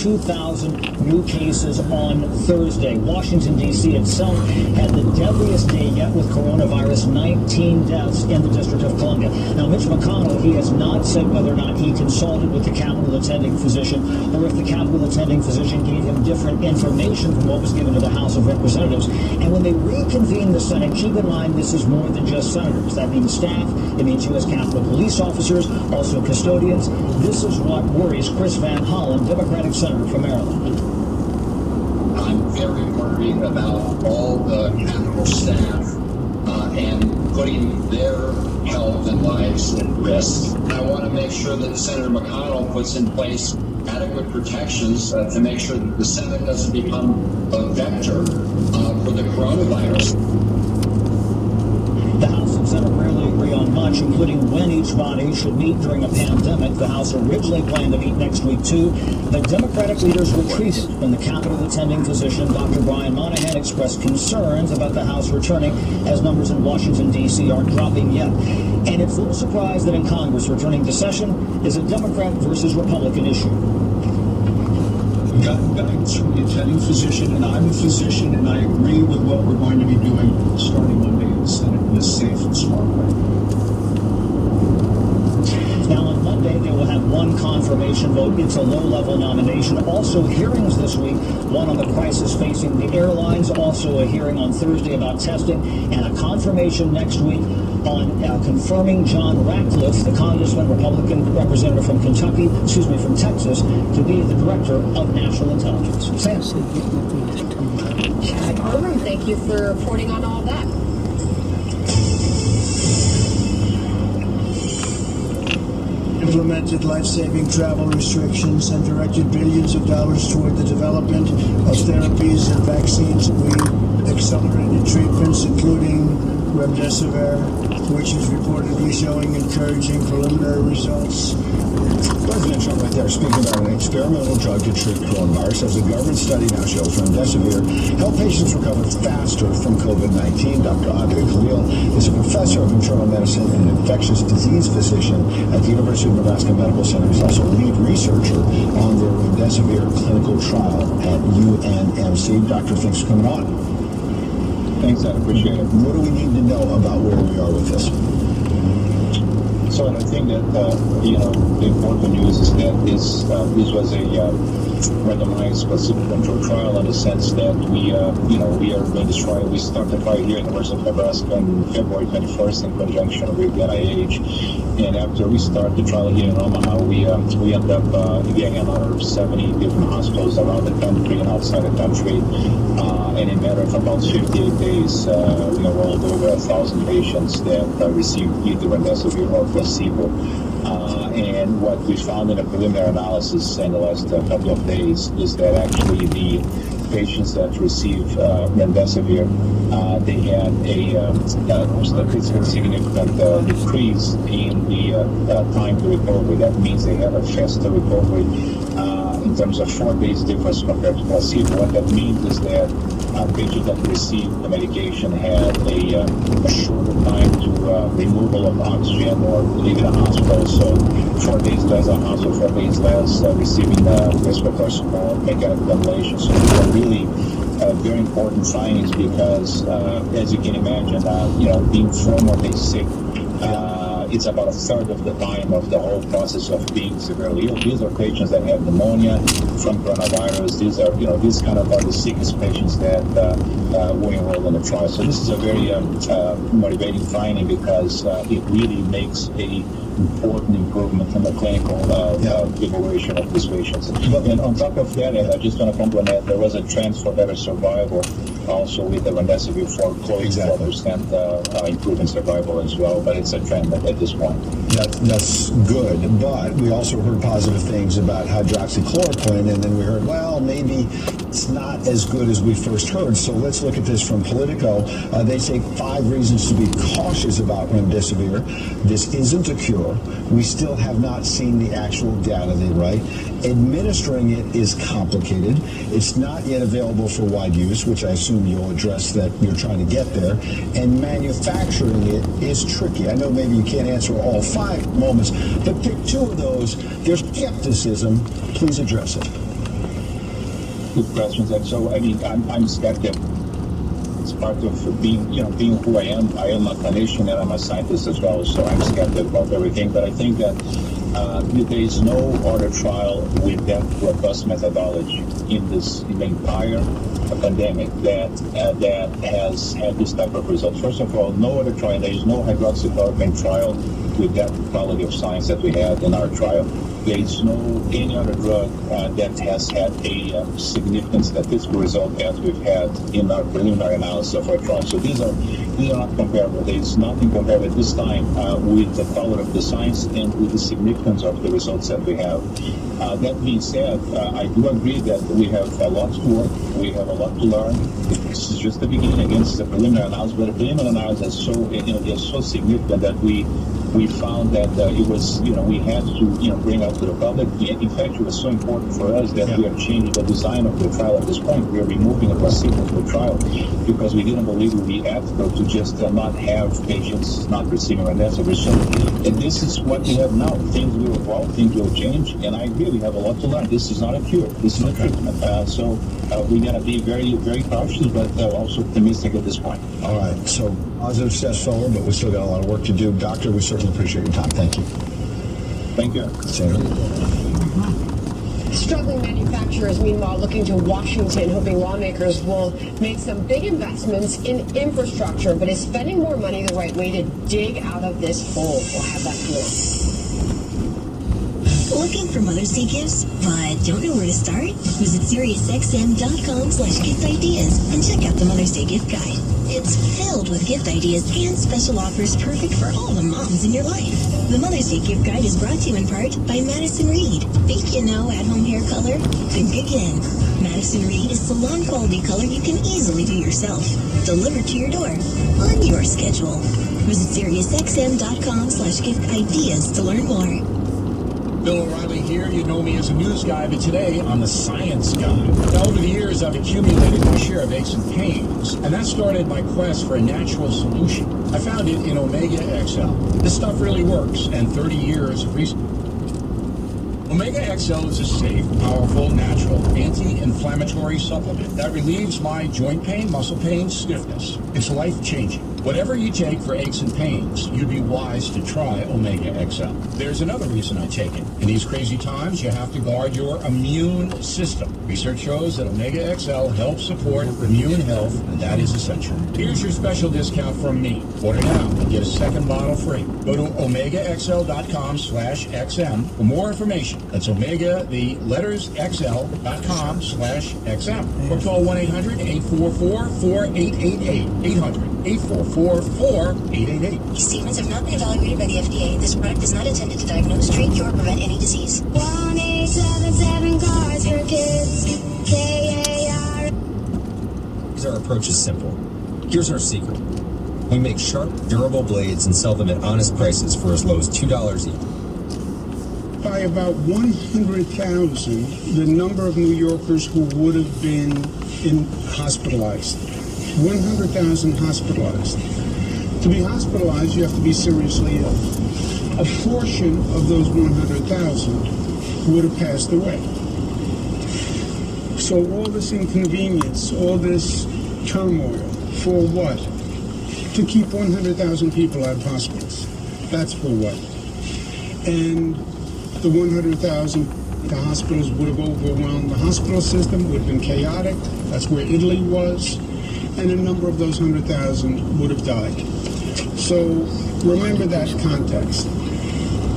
2,000 new cases on Thursday. Washington, D.C. itself had the deadliest day yet with coronavirus, 19 deaths in the District of Columbia. Now, Mitch McConnell, he has not said whether or not he consulted with the Capitol attending physician or if the Capitol attending physician gave him different information from what was given to the House of Representatives. And when they reconvene the Senate, keep in mind this is more than just senators. That means staff, it means U.S. Capitol police officers, also custodians. This is what worries Chris Van Hollen, Democratic Senator from Maryland. I'm very worried about all the Capitol staff and putting their health and lives at risk. I want to make sure that Senator McConnell puts in place adequate protections to make sure that the Senate doesn't become a vector for the coronavirus. The House and Senate rarely agree on much, including when each body should meet during a pandemic. The House originally planned to meet next week, too, but Democratic leaders retreated when the Capitol attending physician, Dr. Brian Monahan, expressed concerns about the House returning as numbers in Washington, D.C. aren't dropping yet. And it's little surprise that in Congress, returning to session is a Democrat versus Republican issue. We've gotten guidance from the attending physician, and I'm a physician, and I agree with what we're going to be doing starting Monday in the Senate in a safe and smart way. Now, on Monday, they will have one confirmation vote. It's a low-level nomination. Also, hearings this week, one on the crisis facing the airlines, also a hearing on Thursday about testing, and a confirmation next week on confirming John Ratcliffe, the congressman, Republican representative from Texas, to be the director of national intelligence. Sam. Thank you for reporting on all that. Implemented life-saving travel restrictions and directed billions of dollars toward the development of therapies and vaccines. We accelerated treatments, including remdesivir, which is reportedly showing encouraging preliminary results. President Trump right there speaking about an experimental drug to treat coronavirus, as a government study now shows remdesivir help patients recover faster from COVID-19. Dr. Andre Khalil is a professor of internal medicine and infectious disease physician at the University of Nebraska Medical Center. He's also a lead researcher on their remdesivir clinical trial at UNMC. Doctor, thanks for coming on. Thanks, I appreciate it. What do we need to know about where we are with this? So I think that the important news is that this was a randomized placebo-controlled trial in the sense that we are doing this trial. We started right here at the University of Nebraska on February 21st in conjunction with the NIH. And after we started the trial here in Omaha, we ended up getting another 70 different hospitals around the country and outside the country. And in a matter of about 58 days, we enrolled over 1,000 patients that received either remdesivir or placebo. And what we found in a preliminary analysis in the last couple of days is that actually the patients that received remdesivir, they had a statistically significant decrease in the time to recovery. That means they have a faster recovery in terms of 4 days difference compared to placebo. What that means is that patients that received the medication had a shorter time to removal of oxygen or leaving the hospital. So 4 days less on hospital, 4 days less receiving respiratory support, mechanical ventilation. So these are really very important findings because, as you can imagine, being 4 more days sick, it's about a third of the time of the whole process of being severely ill. These are patients that have pneumonia from coronavirus. These kind of are the sickest patients that were enrolled in the trial. So this is a very motivating finding because it really makes a important improvement in the clinical evaluation of these patients. And on top of that, I just want to complement, there was a trend for better survival also with the remdesivir for close to 4% improvement survival as well, but it's a trend at this point. That's good, but we also heard positive things about hydroxychloroquine, and then we heard, well, maybe it's not as good as we first heard. So let's look at this from Politico. They say 5 reasons to be cautious about remdesivir. This isn't a cure. We still have not seen the actual data, they write. Administering it is complicated. It's not yet available for wide use, which I assume you'll address that you're trying to get there. And manufacturing it is tricky. I know maybe you can't answer all 5 moments, but pick 2 of those. There's skepticism. Please address it. Good questions. And so, I mean, I'm skeptic. It's part of being who I am. I am a clinician and I'm a scientist as well, so I'm skeptic about everything. But I think that there is no other trial with that robust methodology in the entire pandemic that has had this type of results. First of all, no other trial. There is no hydroxychloroquine trial with that quality of science that we had in our trial. There is no any other drug that has had a significant statistical result as we've had in our preliminary analysis of our trial. So these are not comparable. There is nothing comparable at this time with the power of the science and with the significance of the results that we have. That being said, I do agree that we have a lot to work. We have a lot to learn. This is just the beginning against the preliminary analysis, but the preliminary analysis is so they're so significant that we found that it was we had to bring up to the public. In fact, it was so important for us that we have changed the design of the trial at this point. We are removing a placebo from the trial because we didn't believe it would be ethical to just not have patients not receiving remdesivir. So, and this is what we have now. Things will evolve, things will change, and I agree we have a lot to learn. This is not a cure. This is a treatment. So we got to be very, very cautious, but also optimistic at this point. All right. So positive steps forward, but we still got a lot of work to do. Doctor, we certainly appreciate your time. Thank you. Thank you. Senator. Struggling manufacturers, meanwhile, looking to Washington, hoping lawmakers will make some big investments in infrastructure. But is spending more money the right way to dig out of this hole? We'll have that for Looking for Mother's Day gifts, but don't know where to start? Visit SiriusXM.com/gift ideas and check out the Mother's Day gift guide. It's filled with gift ideas and special offers perfect for all the moms in your life. The Mother's Day gift guide is brought to you in part by Madison Reed. Think you know at-home hair color? Think again. Madison Reed is salon quality color you can easily do yourself. Delivered to your door on your schedule. Visit SiriusXM.com/gift ideas to learn more. Bill O'Reilly here. You know me as a news guy, but today I'm a science guy. Now, over the years, I've accumulated my share of aches and pains, and that started my quest for a natural solution. I found it in Omega XL. This stuff really works, and 30 years of research. Omega XL is a safe, powerful, natural, anti-inflammatory supplement that relieves my joint pain, muscle pain, stiffness. It's life-changing. Whatever you take for aches and pains, you'd be wise to try Omega XL. There's another reason I take it. In these crazy times, you have to guard your immune system. Research shows that Omega XL helps support immune health, and that is essential. Here's your special discount from me. Order now and get a second bottle free. Go to OmegaXL.com/XM for more information. That's Omega, the letters XL.com/XM. Or call 1-800-844-4888. 800-844-4888. These statements have not been evaluated by the FDA. This product is not intended to diagnose, treat, cure, or prevent any disease. 1877 cars for kids. KAR. Our approach is simple. Here's our secret. We make sharp, durable blades and sell them at honest prices for as low as $2 each. By about 100,000, the number of New Yorkers who would have been hospitalized. 100,000 hospitalized. To be hospitalized, you have to be seriously ill. A portion of those 100,000 would have passed away. So all this inconvenience, all this turmoil, for what? To keep 100,000 people out of hospitals. That's for what? And the 100,000, the hospitals would have overwhelmed the hospital system, would have been chaotic. That's where Italy was. And a number of those 100,000 would have died. So remember that context.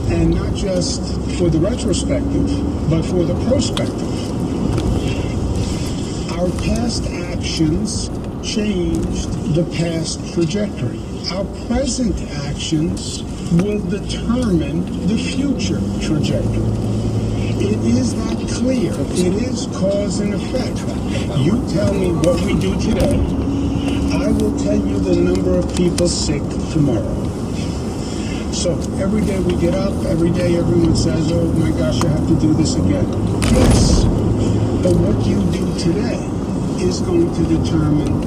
And not just for the retrospective, but for the prospective. Our past actions changed the past trajectory. Our present actions will determine the future trajectory. It is that clear. It is cause and effect. You tell me what we do today, I will tell you the number of people sick tomorrow. So every day we get up, every day everyone says, oh my gosh, I have to do this again. Yes, but what you do today is going to determine